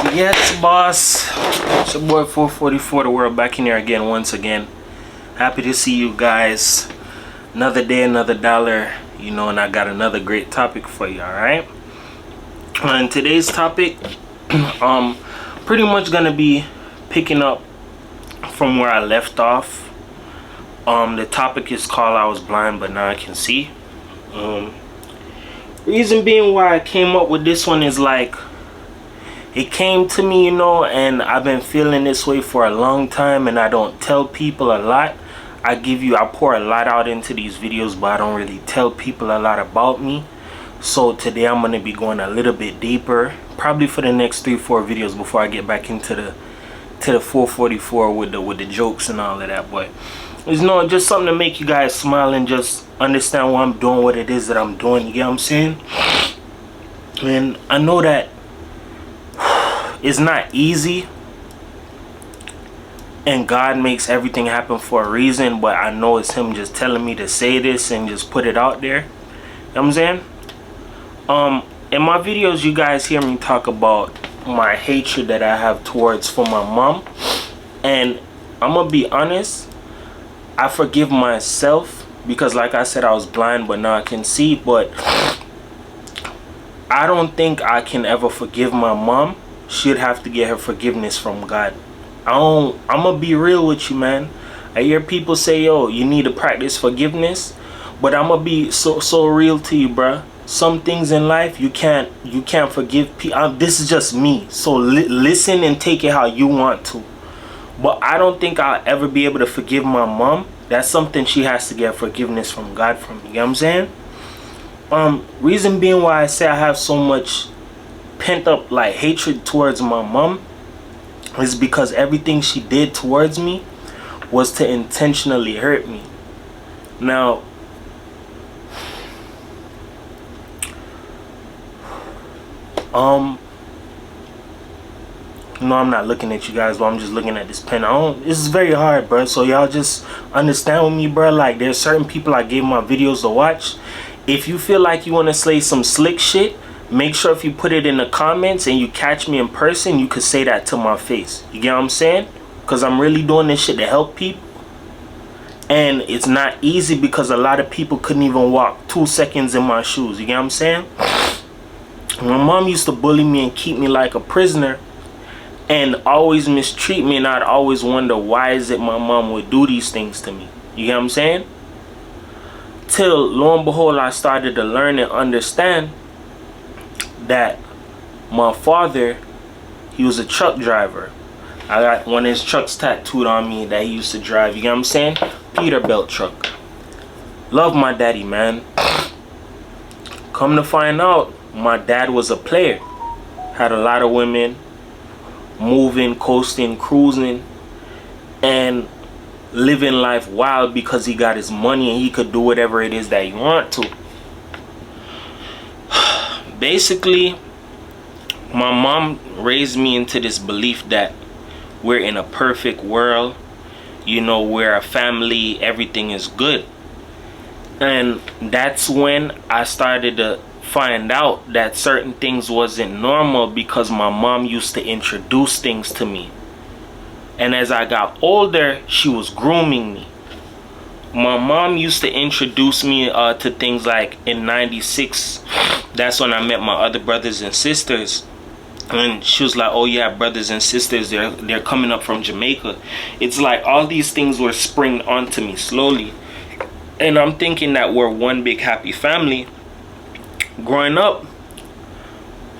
Yes, boss. It's your boy 444 the world back in here again once again. Happy to see you guys. Another day, another dollar, you know, and I got another great topic for you, alright? And today's topic, pretty much gonna be picking up from where I left off. The topic is called I Was Blind But Now I Can See. Reason being why I came up with this one is like, it came to me, you know, and I've been feeling this way for a long time, and I don't tell people a lot. I pour a lot out into these videos, but I don't really tell people a lot about me. So today I'm going to be going a little bit deeper, probably for the next 3-4 videos before I get back into the 444 with the jokes and all of that. But it's just something to make you guys smile and just understand why I'm doing what it is that I'm doing. You get what I'm saying? And I know that it's not easy, and God makes everything happen for a reason, but I know it's him just telling me to say this and just put it out there. You know what I'm saying? In my videos you guys hear me talk about my hatred that I have for my mom, and I'm gonna be honest, I forgive myself because like I said, I was blind but now I can see, but I don't think I can ever forgive my mom. She'd have to get her forgiveness from God. I'm gonna be real with you, man. I hear people say, yo, you need to practice forgiveness, but I'm gonna be so real to you, bruh. Some things in life you can't forgive people. This is just me, so listen and take it how you want to, but I don't think I'll ever be able to forgive my mom. That's something she has to get forgiveness from God from. You know what I'm saying? Reason being why I say I have so much pent up like hatred towards my mom is because everything she did towards me was to intentionally hurt me. Now, no, I'm not looking at you guys, but I'm just looking at this pen. This is very hard, bro, so y'all just understand with me, bro. Like, there's certain people I gave my videos to watch. If you feel like you want to say some slick shit, make sure if you put it in the comments and you catch me in person, you could say that to my face. You get what I'm saying? Because I'm really doing this shit to help people. And it's not easy because a lot of people couldn't even walk 2 seconds in my shoes. You get what I'm saying? My mom used to bully me and keep me like a prisoner and always mistreat me, and I'd always wonder why is it my mom would do these things to me. You get what I'm saying? Till lo and behold, I started to learn and understand that my father, he was a truck driver. I got one of his trucks tattooed on me that he used to drive. You get what I'm saying? Peterbilt truck. Love my daddy, man. Come to find out, my dad was a player. Had a lot of women, moving, coasting, cruising, and living life wild because he got his money and he could do whatever it is that he want to. Basically, my mom raised me into this belief that we're in a perfect world, you know, we're a family, everything is good. And that's when I started to find out that certain things wasn't normal because my mom used to introduce things to me. And as I got older, she was grooming me. My mom used to introduce me to things like in '96. That's when I met my other brothers and sisters. And she was like, oh yeah, brothers and sisters, they're coming up from Jamaica. It's like all these things were springing onto me slowly. And I'm thinking that we're one big happy family. Growing up,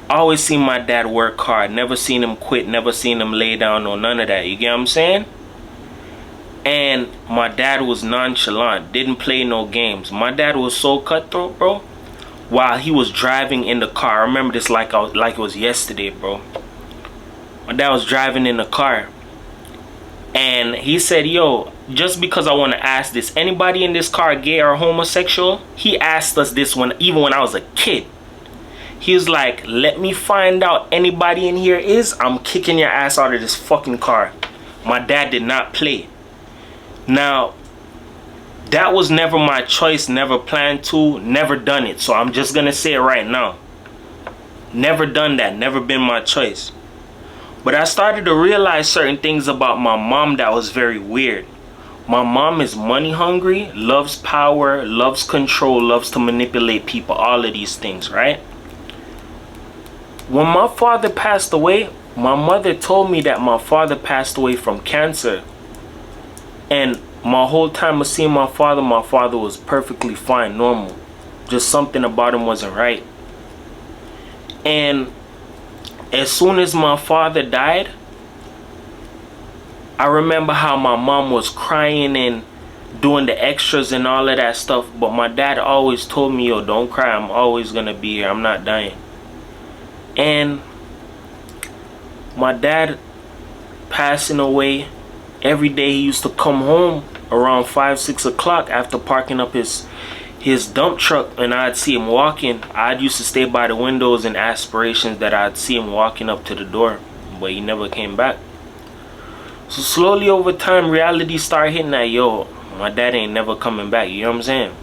I always seen my dad work hard. Never seen him quit. Never seen him lay down or none of that. You get what I'm saying? And my dad was nonchalant. Didn't play no games. My dad was so cutthroat, bro. While he was driving in the car. I remember this like it was yesterday, bro. My dad was driving in the car. And he said, yo, just because I want to ask this, anybody in this car gay or homosexual? He asked us this even when I was a kid. He was like, let me find out anybody in here is, I'm kicking your ass out of this fucking car. My dad did not play. Now, that was never my choice, never planned to, never done it. So I'm just gonna say it right now. Never done that, never been my choice. But I started to realize certain things about my mom that was very weird. My mom is money hungry, loves power, loves control, loves to manipulate people, all of these things, right? When my father passed away, my mother told me that my father passed away from cancer. And my whole time of seeing my father was perfectly fine, normal. Just something about him wasn't right. And as soon as my father died, I remember how my mom was crying and doing the extras and all of that stuff. But my dad always told me, yo, don't cry. I'm always going to be here. I'm not dying. And my dad passing away, every day he used to come home around 5-6 o'clock after parking up his dump truck, and I'd see him walking. I'd used to stay by the windows in aspirations that I'd see him walking up to the door, but he never came back. So slowly over time, reality started hitting that, yo, my dad ain't never coming back, you know what I'm saying?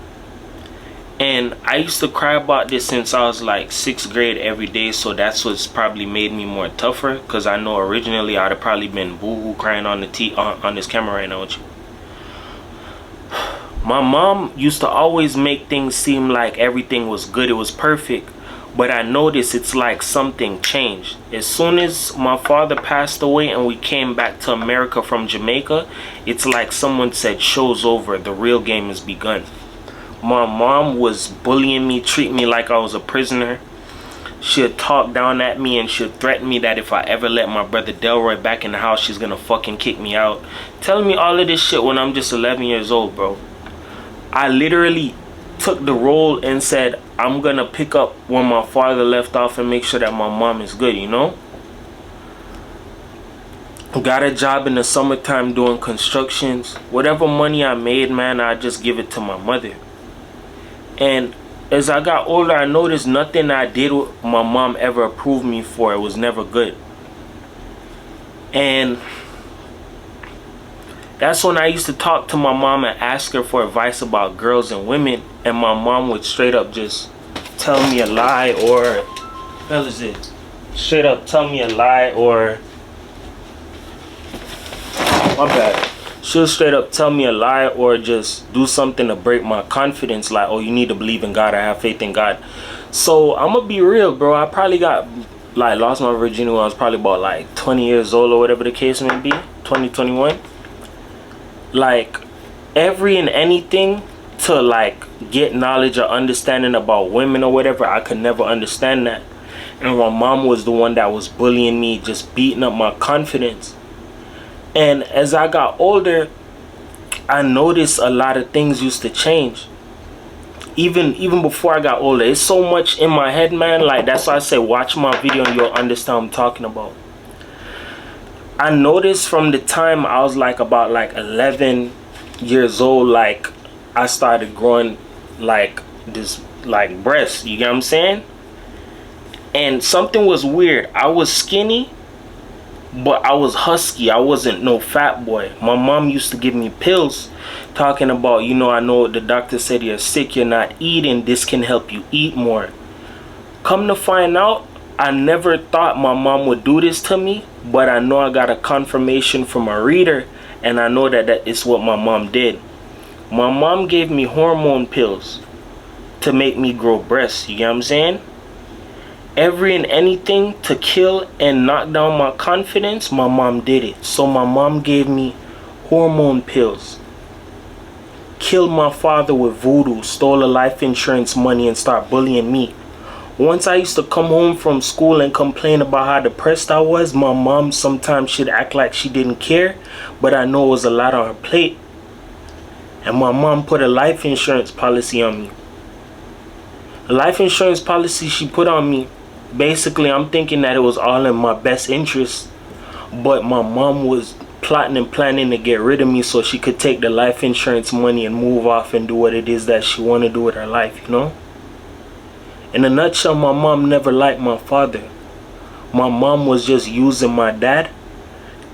And I used to cry about this since I was like 6th grade every day, so that's what's probably made me more tougher, because I know originally I'd have probably been boo-hoo crying on this camera right now with you. My mom used to always make things seem like everything was good, it was perfect, but I noticed it's like something changed. As soon as my father passed away and we came back to America from Jamaica, it's like someone said, show's over, the real game has begun. My mom was bullying me, treating me like I was a prisoner. She'd talk down at me and she'd threaten me that if I ever let my brother Delroy back in the house, she's gonna fucking kick me out. Telling me all of this shit when I'm just 11 years old, bro. I literally took the role and said, I'm gonna pick up when my father left off and make sure that my mom is good, you know? Got a job in the summertime doing constructions. Whatever money I made, man, I just give it to my mother. And as I got older, I noticed nothing I did my mom ever approved me for. It was never good. And that's when I used to talk to my mom and ask her for advice about girls and women. And my mom would straight up just tell me a lie, or what the hell is it? Straight up tell me a lie, or my bad. She'll straight up tell me a lie or just do something to break my confidence, like, oh, you need to believe in God or have faith in God. So I'm gonna be real, bro. I probably got like lost my virginity when I was probably about like 20 years old or whatever the case may be, 21. Like every and anything to like get knowledge or understanding about women or whatever, I could never understand that. And my mom was the one that was bullying me, just beating up my confidence. And as I got older, I noticed a lot of things used to change. Even before I got older, it's so much in my head, man. Like that's why I say watch my video and you'll understand what I'm talking about. I noticed from the time I was like about like 11 years old, like I started growing like this like breasts, you get what I'm saying? And something was weird. I was skinny, but I was husky. I wasn't no fat boy. My mom used to give me pills talking about, you know, I know the doctor said you're sick, you're not eating, this can help you eat more. Come to find out, I never thought my mom would do this to me, but I know I got a confirmation from a reader, and I know that is what my mom did. My mom gave me hormone pills to make me grow breasts, you get what I'm saying? Every and anything to kill and knock down my confidence, my mom did it. So my mom gave me hormone pills, killed my father with voodoo, stole a life insurance money and started bullying me. Once I used to come home from school and complain about how depressed I was, my mom sometimes she'd act like she didn't care, but I know it was a lot on her plate. And my mom put a life insurance policy on me. A life insurance policy she put on me, basically I'm thinking that it was all in my best interest, but my mom was plotting and planning to get rid of me so she could take the life insurance money and move off and do what it is that she wanted to do with her life, you know? In a nutshell, my mom never liked my father. My mom was just using my dad,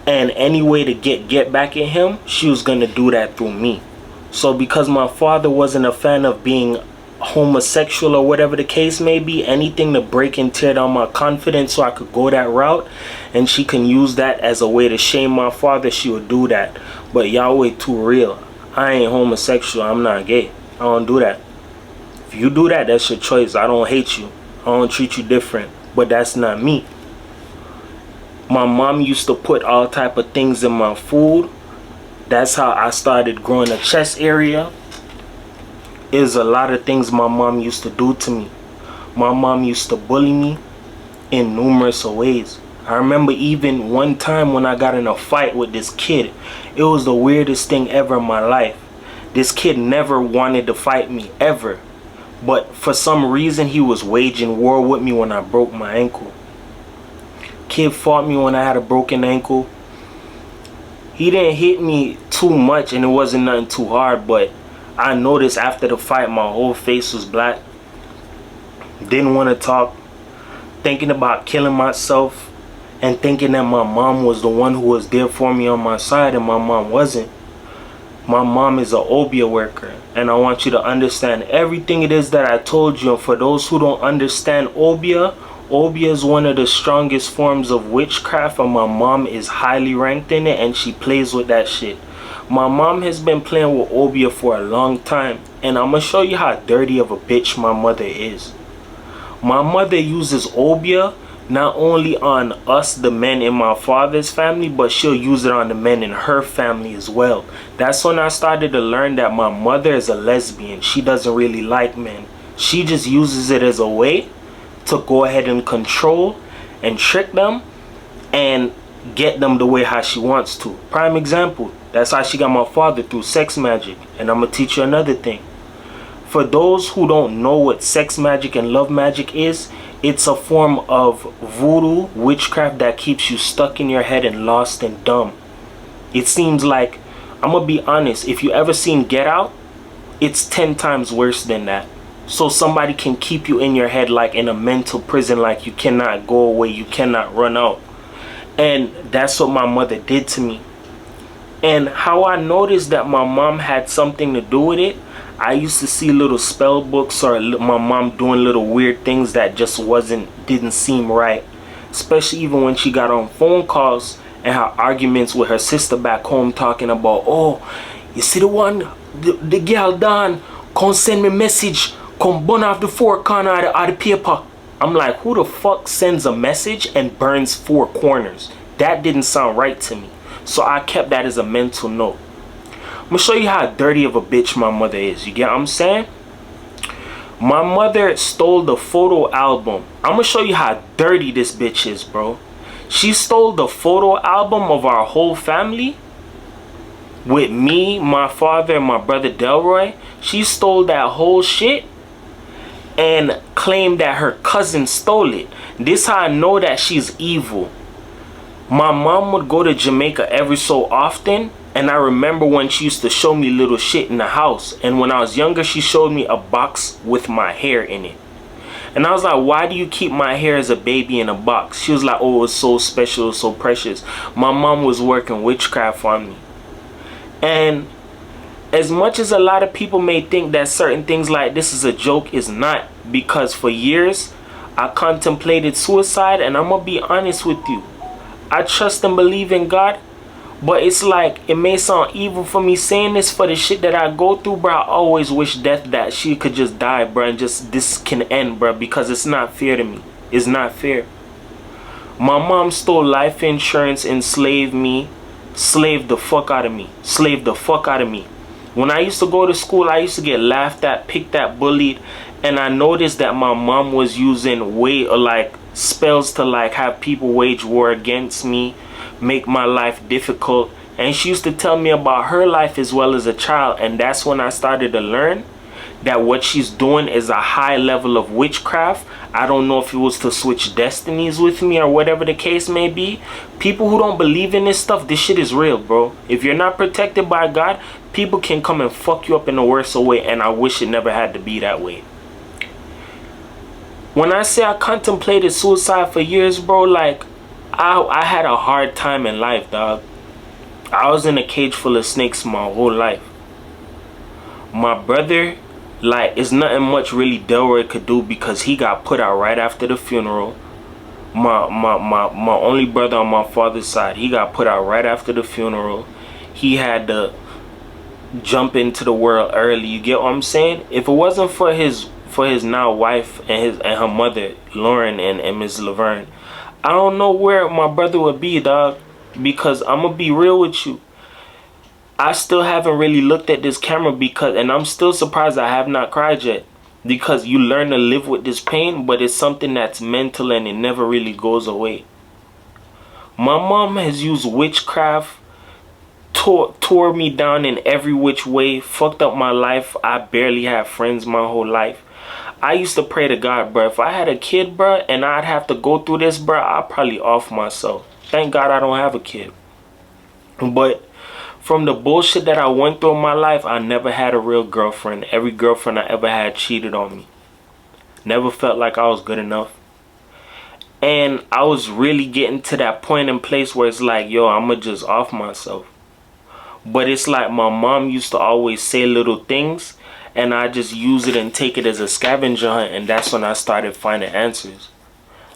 and any way to get back at him, she was gonna do that through me. So because my father wasn't a fan of being homosexual or whatever the case may be, anything to break and tear down my confidence so I could go that route, and she can use that as a way to shame my father, she would do that. But y'all way too real. I ain't homosexual. I'm not gay. I don't do that. If you do that, that's your choice. I don't hate you. I don't treat you different. But that's not me. My mom used to put all type of things in my food. That's how I started growing a chest area. Is a lot of things my mom used to do to me. My mom used to bully me in numerous ways. I remember even one time when I got in a fight with this kid. It was the weirdest thing ever in my life. This kid never wanted to fight me, ever. But for some reason, he was waging war with me when I broke my ankle. Kid fought me when I had a broken ankle. He didn't hit me too much and it wasn't nothing too hard, but I noticed after the fight my whole face was black. Didn't want to talk. Thinking about killing myself. And thinking that my mom was the one who was there for me on my side, and my mom wasn't. My mom is an obia worker, and I want you to understand everything it is that I told you. And for those who don't understand obia is one of the strongest forms of witchcraft, and my mom is highly ranked in it, and she plays with that shit. My mom has been playing with obia for a long time, and I'm gonna show you how dirty of a bitch my mother is. My mother uses obia not only on us, the men in my father's family, but she'll use it on the men in her family as well. That's when I started to learn that my mother is a lesbian. She doesn't really like men. She just uses it as a way to go ahead and control and trick them and get them the way how she wants to. Prime example, that's how she got my father, through sex magic. And I'm gonna teach you another thing. For those who don't know what sex magic and love magic is, it's a form of voodoo witchcraft that keeps you stuck in your head and lost and dumb. It seems like, I'm gonna be honest, if you ever seen Get Out, it's 10 times worse than that. So somebody can keep you in your head like in a mental prison, like you cannot go away, you cannot run out. And that's what my mother did to me. And how I noticed that my mom had something to do with it, I used to see little spell books or my mom doing little weird things that just didn't seem right. Especially even when she got on phone calls and had arguments with her sister back home talking about, oh, you see the one, the girl Dawn, come send me message, come burn off the 4 corners of the paper. I'm like, who the fuck sends a message and burns 4 corners? That didn't sound right to me. So I kept that as a mental note. I'm gonna show you how dirty of a bitch my mother is. You get what I'm saying? My mother stole the photo album. I'm gonna show you how dirty this bitch is, bro. She stole the photo album of our whole family with me, my father, and my brother Delroy. She stole that whole shit and claimed that her cousin stole it. This how I know that she's evil. My mom would go to Jamaica every so often, and I remember when she used to show me little shit in the house. And when I was younger, she showed me a box with my hair in it. And I was like, why do you keep my hair as a baby in a box? She was like, oh, it's so special, it's so precious. My mom was working witchcraft on me. And as much as a lot of people may think that certain things like this is a joke, it's not. Because for years, I contemplated suicide, and I'm gonna be honest with you. I trust and believe in God. But it's like, it may sound evil for me saying this, for the shit that I go through, bro. I always wish death that she could just die, bro, and just this can end, bro, because it's not fair to me. It's not fair. My mom stole life insurance, enslaved me, slaved the fuck out of me, slaved the fuck out of me. When I used to go to school, I used to get laughed at, picked at, bullied, and I noticed that my mom was using spells to have people wage war against me, make my life difficult. And she used to tell me about her life as well as a child. And that's when I started to learn that what she's doing is a high level of witchcraft. I don't know if it was to switch destinies with me or whatever the case may be. People who don't believe in this stuff, this shit is real, bro. If you're not protected by God, people can come and fuck you up in the worst way. And I wish it never had to be that way. When I say I contemplated suicide for years, bro, I had a hard time in life, dog. I was in a cage full of snakes my whole life. My brother Like, it's nothing much really Delroy could do because he got put out right after the funeral. My only brother on my father's side, he got put out right after the funeral. He had to jump into the world early. You get what I'm saying? If it wasn't for his now wife and her mother, Lauren and Miss Laverne, I don't know where my brother would be, dog. Because I'm gonna be real with you. I still haven't really looked at this camera and I'm still surprised I have not cried yet. Because you learn to live with this pain, but it's something that's mental and it never really goes away. My mom has used witchcraft, tore me down in every which way, fucked up my life. I barely had friends my whole life. I used to pray to God, bro, if I had a kid, bro, and I'd have to go through this, bro, I'd probably off myself. Thank God I don't have a kid. But from the bullshit that I went through in my life, I never had a real girlfriend. Every girlfriend I ever had cheated on me. Never felt like I was good enough. And I was really getting to that point in place where it's like, yo, I'ma just off myself. But it's like my mom used to always say little things, and I just use it and take it as a scavenger hunt, and that's when I started finding answers.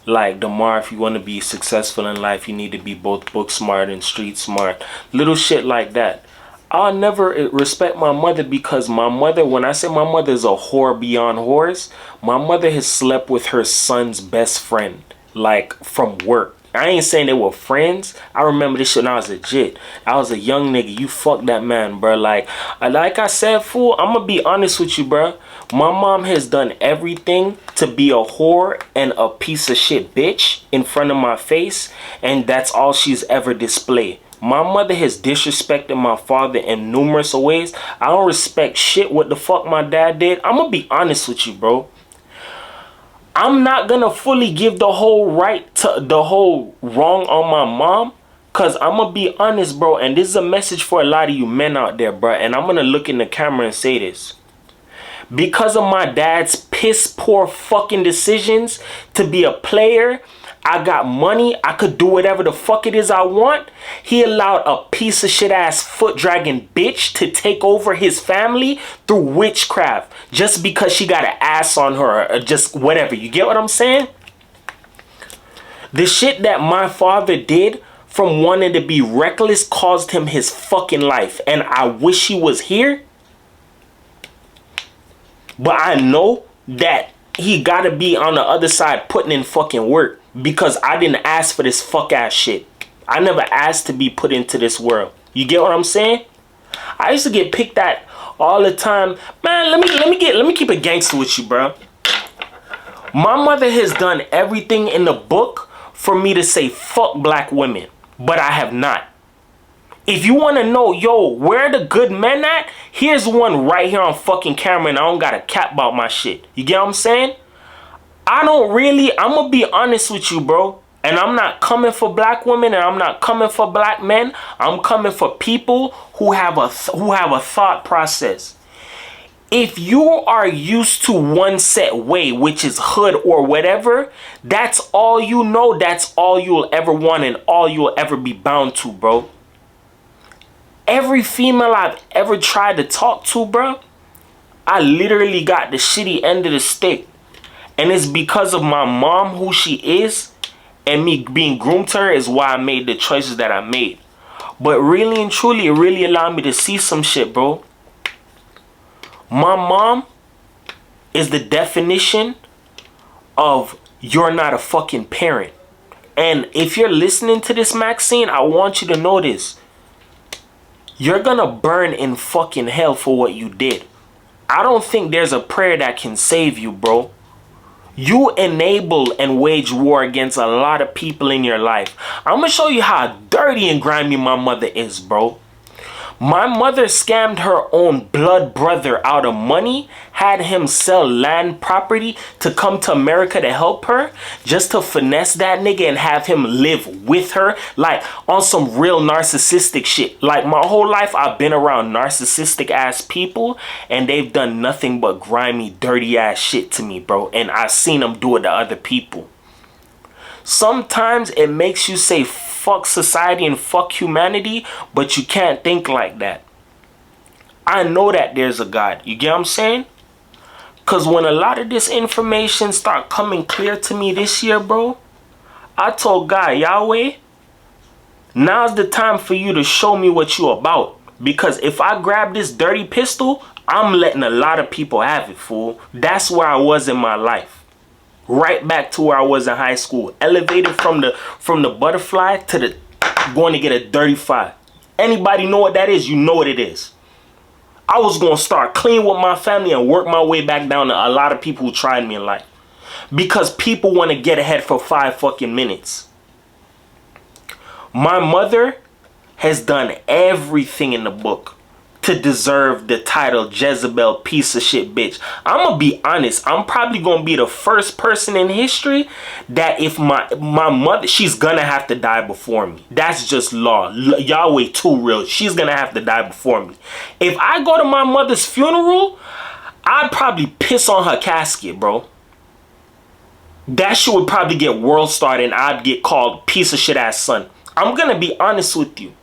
Like, Damar, if you want to be successful in life, you need to be both book smart and street smart. Little shit like that. I'll never respect my mother because my mother, when I say my mother is a whore beyond whores, my mother has slept with her son's best friend, like, from work. I ain't saying they were friends. I remember this shit when I was legit. I was a young nigga. You fucked that man, bro. Like I said, fool, I'm going to be honest with you, bro. My mom has done everything to be a whore and a piece of shit bitch in front of my face. And that's all she's ever displayed. My mother has disrespected my father in numerous ways. I don't respect shit what the fuck my dad did. I'm going to be honest with you, bro. I'm not gonna fully give the whole right to the whole wrong on my mom, cause I'm gonna be honest, bro, and this is a message for a lot of you men out there, bro, and I'm gonna look in the camera and say this. Because of my dad's piss poor fucking decisions to be a player, I got money, I could do whatever the fuck it is I want. He allowed a piece of shit ass foot dragging bitch to take over his family through witchcraft just because she got an ass on her or just whatever. You get what I'm saying? The shit that my father did from wanting to be reckless caused him his fucking life. And I wish he was here. But I know that he gotta be on the other side putting in fucking work. Because I didn't ask for this fuck ass shit. I never asked to be put into this world. You get what I'm saying? I used to get picked at all the time. Man, let me keep it gangster with you, bro. My mother has done everything in the book for me to say fuck black women. But I have not. If you want to know, yo, where the good men at? Here's one right here on fucking camera, and I don't got a cap about my shit. You get what I'm saying? I'm gonna be honest with you, bro. And I'm not coming for black women and I'm not coming for black men. I'm coming for people who have a thought process. If you are used to one set way, which is hood or whatever, that's all you know, that's all you'll ever want and all you'll ever be bound to, bro. Every female I've ever tried to talk to, bro, I literally got the shitty end of the stick. And it's because of my mom, who she is, and me being groomed to her is why I made the choices that I made. But really and truly, it really allowed me to see some shit, bro. My mom is the definition of you're not a fucking parent. And if you're listening to this, Maxine, I want you to know this. You're gonna burn in fucking hell for what you did. I don't think there's a prayer that can save you, bro. You enable and wage war against a lot of people in your life. I'm going to show you how dirty and grimy my mother is, bro. My mother scammed her own blood brother out of money, had him sell land property to come to America to help her, just to finesse that nigga and have him live with her, like on some real narcissistic shit. Like my whole life I've been around narcissistic ass people and they've done nothing but grimy, dirty ass shit to me, bro. And I've seen them do it to other people. Sometimes it makes you say fuck society and fuck humanity, but you can't think like that. I know that there's a God. You get what I'm saying? Cause when a lot of this information start coming clear to me this year, bro, I told God, Yahweh, now's the time for you to show me what you about. Because if I grab this dirty pistol, I'm letting a lot of people have it, fool. That's where I was in my life. Right back to where I was in high school. Elevated from the butterfly to the going to get a 35. Anybody know what that is? You know what it is. I was going to start clean with my family and work my way back down to a lot of people who tried me in life. Because people want to get ahead for 5 fucking minutes. My mother has done everything in the book to deserve the title Jezebel piece of shit bitch. I'm going to be honest. I'm probably going to be the first person in history that if my mother, she's going to have to die before me. That's just law. Yahweh too real. She's going to have to die before me. If I go to my mother's funeral, I'd probably piss on her casket, bro. That shit would probably get world starred and I'd get called piece of shit ass son. I'm going to be honest with you.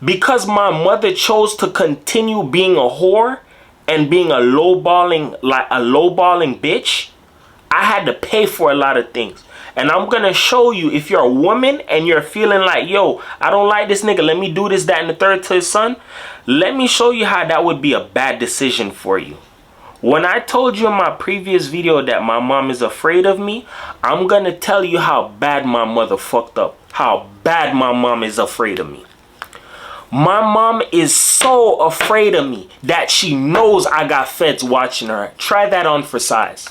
Because my mother chose to continue being a whore and being a lowballing bitch, I had to pay for a lot of things. And I'm going to show you, if you're a woman and you're feeling like, yo, I don't like this nigga, let me do this, that, and the third to his son. Let me show you how that would be a bad decision for you. When I told you in my previous video that my mom is afraid of me, I'm going to tell you how bad my mother fucked up. How bad my mom is afraid of me. My mom is so afraid of me that she knows I got feds watching her. Try that on for size.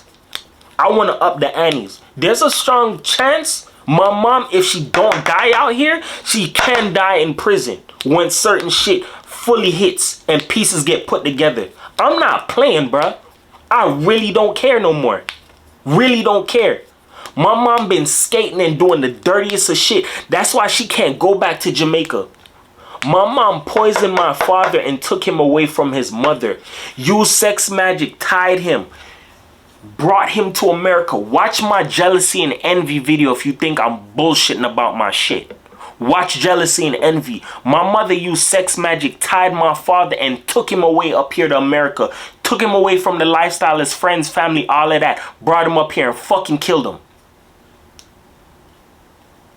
I want to up the antes. There's a strong chance my mom, if she don't die out here, she can die in prison when certain shit fully hits and pieces get put together. I'm not playing, bruh. I really don't care no more. Really don't care. My mom been skating and doing the dirtiest of shit. That's why she can't go back to Jamaica. My mom poisoned my father and took him away from his mother. Used sex magic, tied him. Brought him to America. Watch my jealousy and envy video if you think I'm bullshitting about my shit. Watch jealousy and envy. My mother used sex magic, tied my father, and took him away up here to America. Took him away from the lifestyle, his friends, family, all of that. Brought him up here and fucking killed him.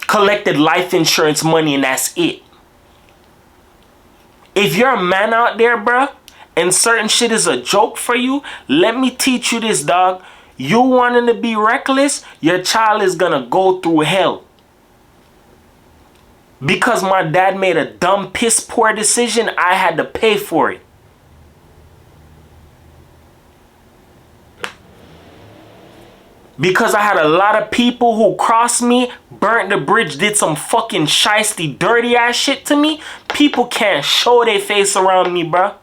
Collected life insurance money and that's it. If you're a man out there, bruh, and certain shit is a joke for you, let me teach you this, dog. You wanting to be reckless, your child is gonna go through hell. Because my dad made a dumb, piss poor decision, I had to pay for it. Because I had a lot of people who crossed me, burnt the bridge, did some fucking shiesty, dirty ass shit to me. People can't show their face around me, bruh.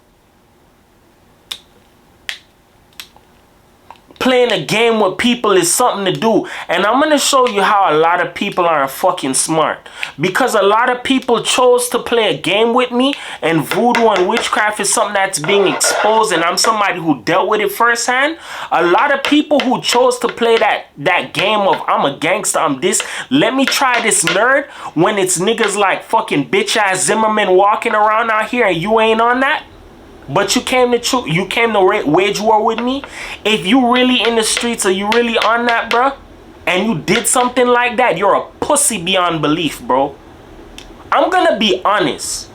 Playing a game with people is something to do. And I'm going to show you how a lot of people aren't fucking smart. Because a lot of people chose to play a game with me. And voodoo and witchcraft is something that's being exposed. And I'm somebody who dealt with it firsthand. A lot of people who chose to play that game of I'm a gangster, I'm this. Let me try this nerd. When it's niggas like fucking bitch ass Zimmerman walking around out here and you ain't on that. But you came to wage war with me. If you really in the streets or you really on that, bro, and you did something like that, you're a pussy beyond belief, bro. I'm gonna be honest,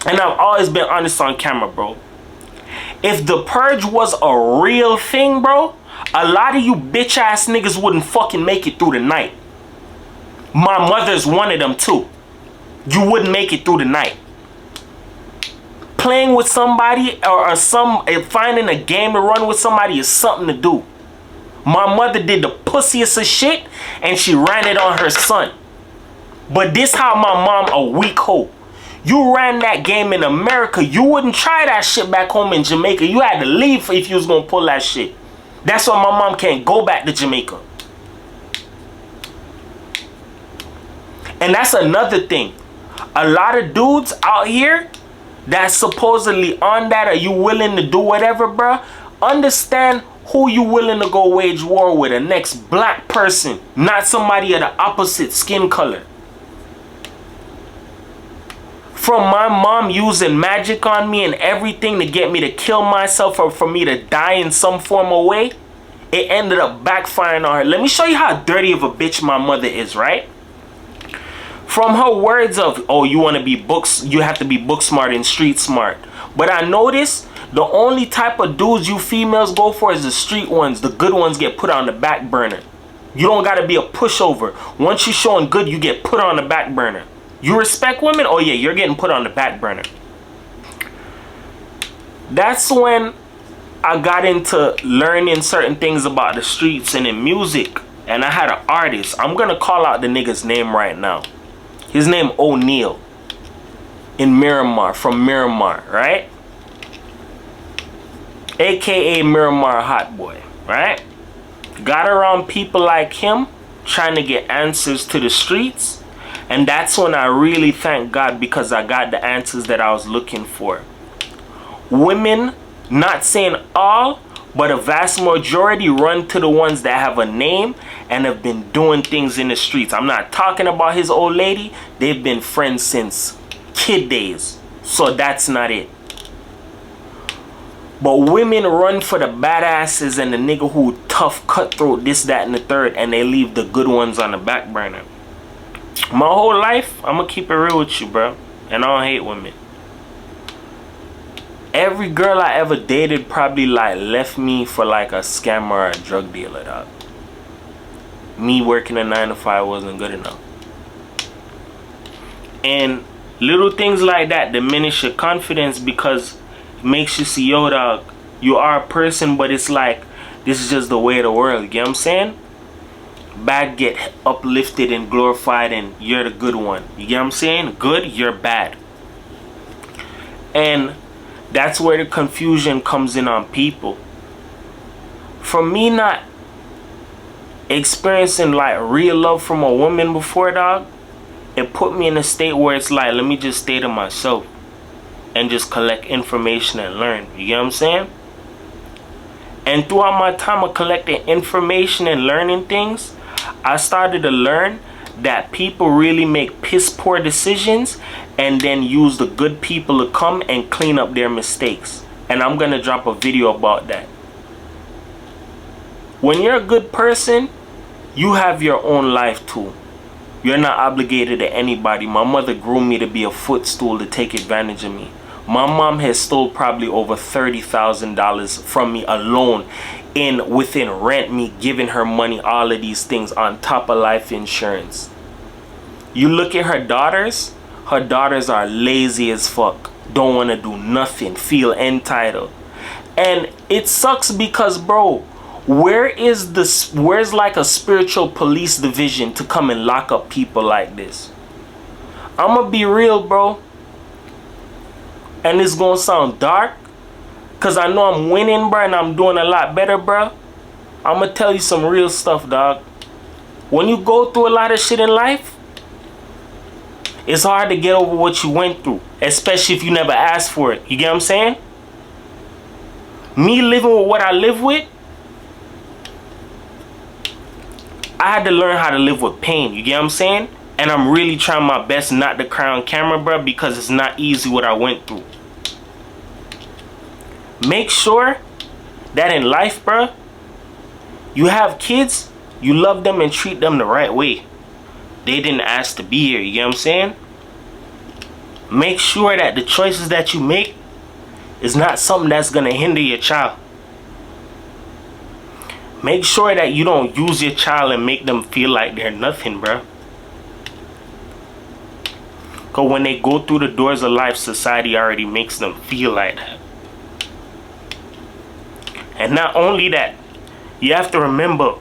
and I've always been honest on camera, bro. If the purge was a real thing, bro, a lot of you bitch ass niggas wouldn't fucking make it through the night. My mother's one of them too. You wouldn't make it through the night. Playing with somebody or finding a game to run with somebody is something to do. My mother did the pussiest of shit and she ran it on her son. But this how my mom a weak hoe. You ran that game in America. You wouldn't try that shit back home in Jamaica. You had to leave if you was gonna pull that shit. That's why my mom can't go back to Jamaica. And that's another thing. A lot of dudes out here that's supposedly on that, are you willing to do whatever, bruh? Understand who you willing to go wage war with. A next black person, not somebody of the opposite skin color. From my mom using magic on me and everything to get me to kill myself or for me to die in some form of way, it ended up backfiring on her. Let me show you how dirty of a bitch my mother is, right? From her words of, oh, you want to be books, you have to be book smart and street smart. But I noticed the only type of dudes you females go for is the street ones. The good ones get put on the back burner. You don't got to be a pushover. Once you're showing good, you get put on the back burner. You respect women? Oh yeah, you're getting put on the back burner. That's when I got into learning certain things about the streets and in music. And I had an artist. I'm going to call out the nigga's name right now. His name O'Neal. In Miramar, from Miramar, right? AKA Miramar Hot Boy, right? Got around people like him trying to get answers to the streets. And that's when I really thank God, because I got the answers that I was looking for. Women, not saying all, but a vast majority run to the ones that have a name and have been doing things in the streets. I'm not talking about his old lady. They've been friends since kid days. So that's not it. But women run for the badasses and the nigga who tough, cutthroat, this, that, and the third, and they leave the good ones on the back burner. My whole life, I'm gonna keep it real with you, bro. And I don't hate women. Every girl I ever dated probably like left me for like a scammer or a drug dealer, dog. Me working a 9 to 5 wasn't good enough. And little things like that diminish your confidence, because it makes you see, yo, dog, you are a person, but it's like, this is just the way of the world. You get what I'm saying? Bad get uplifted and glorified, and you're the good one. You get what I'm saying? Good, you're bad. And that's where the confusion comes in on people. For me not experiencing like real love from a woman before, dog, it put me in a state where it's like, let me just stay to myself and just collect information and learn. You get what I'm saying? And throughout my time of collecting information and learning things, I started to learn that people really make piss poor decisions and then use the good people to come and clean up their mistakes. And I'm gonna drop a video about that. When you're a good person, you have your own life too. You're not obligated to anybody. My mother groomed me to be a footstool to take advantage of me. My mom has stole probably over $30,000 from me alone within rent, me giving her money, all of these things on top of life insurance. You look at her daughters are lazy as fuck, don't want to do nothing, feel entitled. And it sucks because, bro, where's like a spiritual police division to come and lock up people like this? I'ma be real, bro, and it's gonna sound dark, cause I know I'm winning, bro, and I'm doing a lot better, bro. I'ma tell you some real stuff, dog. When you go through a lot of shit in life, it's hard to get over what you went through, especially if you never asked for it. You get what I'm saying? Me living with what I live with, I had to learn how to live with pain. You get what I'm saying? And I'm really trying my best not to cry on camera, bro, because it's not easy what I went through. Make sure that in life, bro, you have kids, you love them and treat them the right way. They didn't ask to be here, you get what I'm saying? Make sure that the choices that you make is not something that's going to hinder your child. Make sure that you don't use your child and make them feel like they're nothing, bro. Because when they go through the doors of life, society already makes them feel like that. And not only that, you have to remember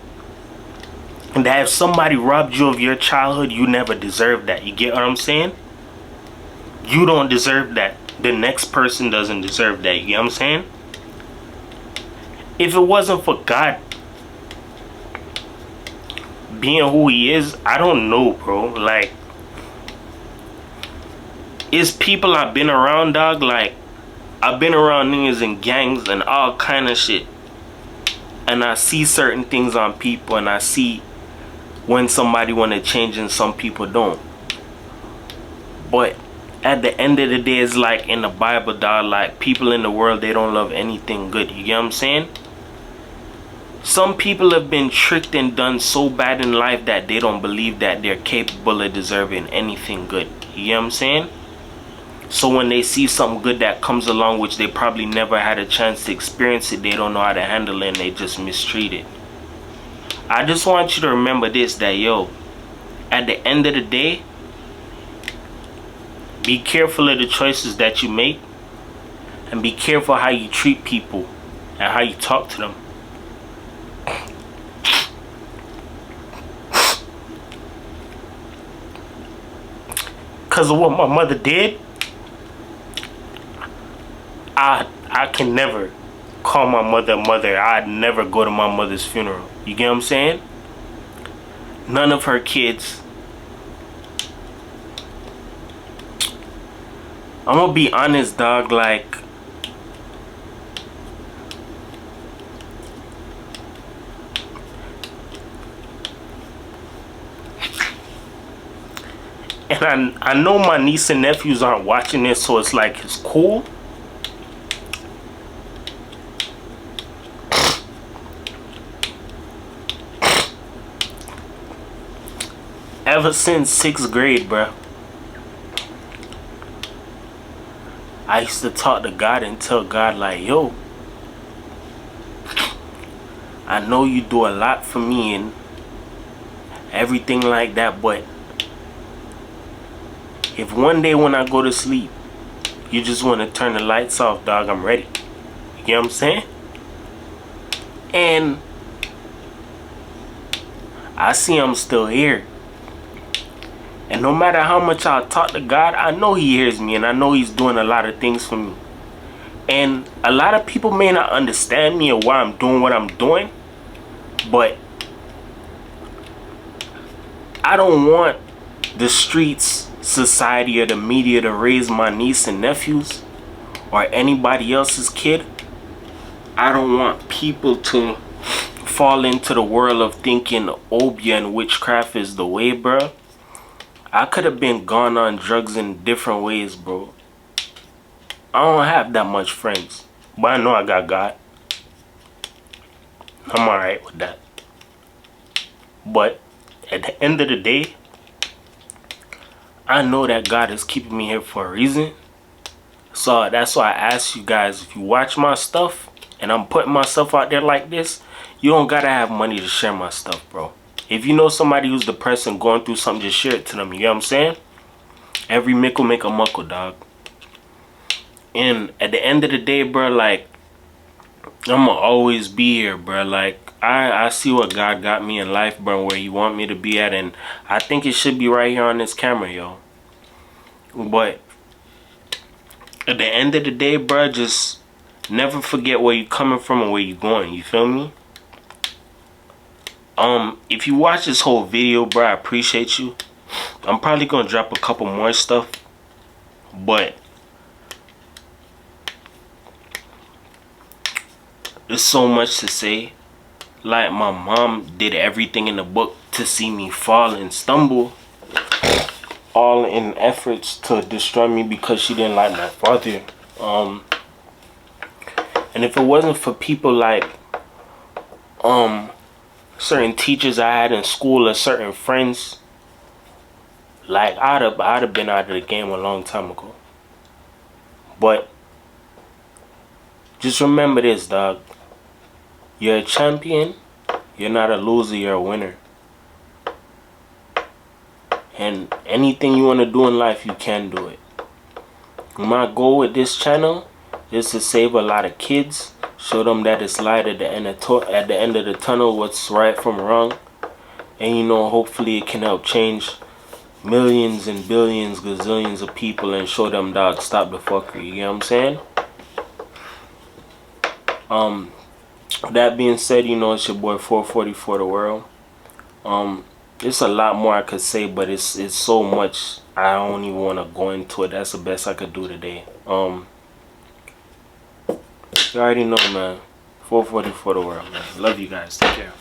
that if somebody robbed you of your childhood, you never deserved that. You get what I'm saying? You don't deserve that. The next person doesn't deserve that. You get what I'm saying? If it wasn't for God being who he is, I don't know, bro. Like, it's people I've been around, dog. Like, I've been around niggas and gangs and all kind of shit. And I see certain things on people, and I see when somebody want to change and some people don't. But at the end of the day, it's like in the Bible, dog, like people in the world, they don't love anything good. You get what I'm saying? Some people have been tricked and done so bad in life that they don't believe that they're capable of deserving anything good. You get what I'm saying? So when they see something good that comes along, which they probably never had a chance to experience it, they don't know how to handle it and they just mistreat it. I just want you to remember this, that yo, at the end of the day, be careful of the choices that you make, and be careful how you treat people and how you talk to them. Because of what my mother did, I can never call my mother mother. I'd never go to my mother's funeral. You get what I'm saying? None of her kids. I'm gonna be honest, dog, like, and I know my niece and nephews aren't watching this, so it's like, it's cool. Ever since 6th grade, bruh, I used to talk to God and tell God, like, yo, I know you do a lot for me and everything like that, but if one day when I go to sleep, you just want to turn the lights off, dog, I'm ready. You get what I'm saying? And I see I'm still here. And no matter how much I talk to God, I know He hears me and I know He's doing a lot of things for me. And a lot of people may not understand me or why I'm doing what I'm doing, but I don't want the streets, society, or the media to raise my niece and nephews or anybody else's kid. I don't want people to fall into the world of thinking obeah and witchcraft is the way, bro. I could have been gone on drugs in different ways, bro. I don't have that much friends, but I know I got God. I'm alright with that. But at the end of the day, I know that God is keeping me here for a reason. So that's why I ask you guys, if you watch my stuff and I'm putting myself out there like this, you don't gotta have money to share my stuff, bro. If you know somebody who's depressed and going through something, just share it to them. You get what I'm saying? Every mickle make a muckle, dog. And at the end of the day, bro, like, I'ma always be here, bro. Like, I see what God got me in life, bro, where He want me to be at, and I think it should be right here on this camera, yo. But at the end of the day, bro, just never forget where you coming from and where you going. You feel me? If you watch this whole video, bro, I appreciate you. I'm probably gonna drop a couple more stuff, but there's so much to say. Like, my mom did everything in the book to see me fall and stumble, all in efforts to destroy me because she didn't like my father. And if it wasn't for people like certain teachers I had in school or certain friends, like, I'd have been out of the game a long time ago. But just remember this, dog. You're a champion. You're not a loser. You're a winner. And anything you want to do in life, you can do it. My goal with this channel is to save a lot of kids. Show them that it's light at the end of the tunnel, what's right from wrong. And, you know, hopefully it can help change millions and billions, gazillions of people and show them, dog, stop the fuckery. You know what I'm saying? That being said, you know, it's your boy 444 the world. There's a lot more I could say, but it's so much I don't even want to go into it. That's the best I could do today. You already know, man. 444 the world, man. Love you guys. Take care.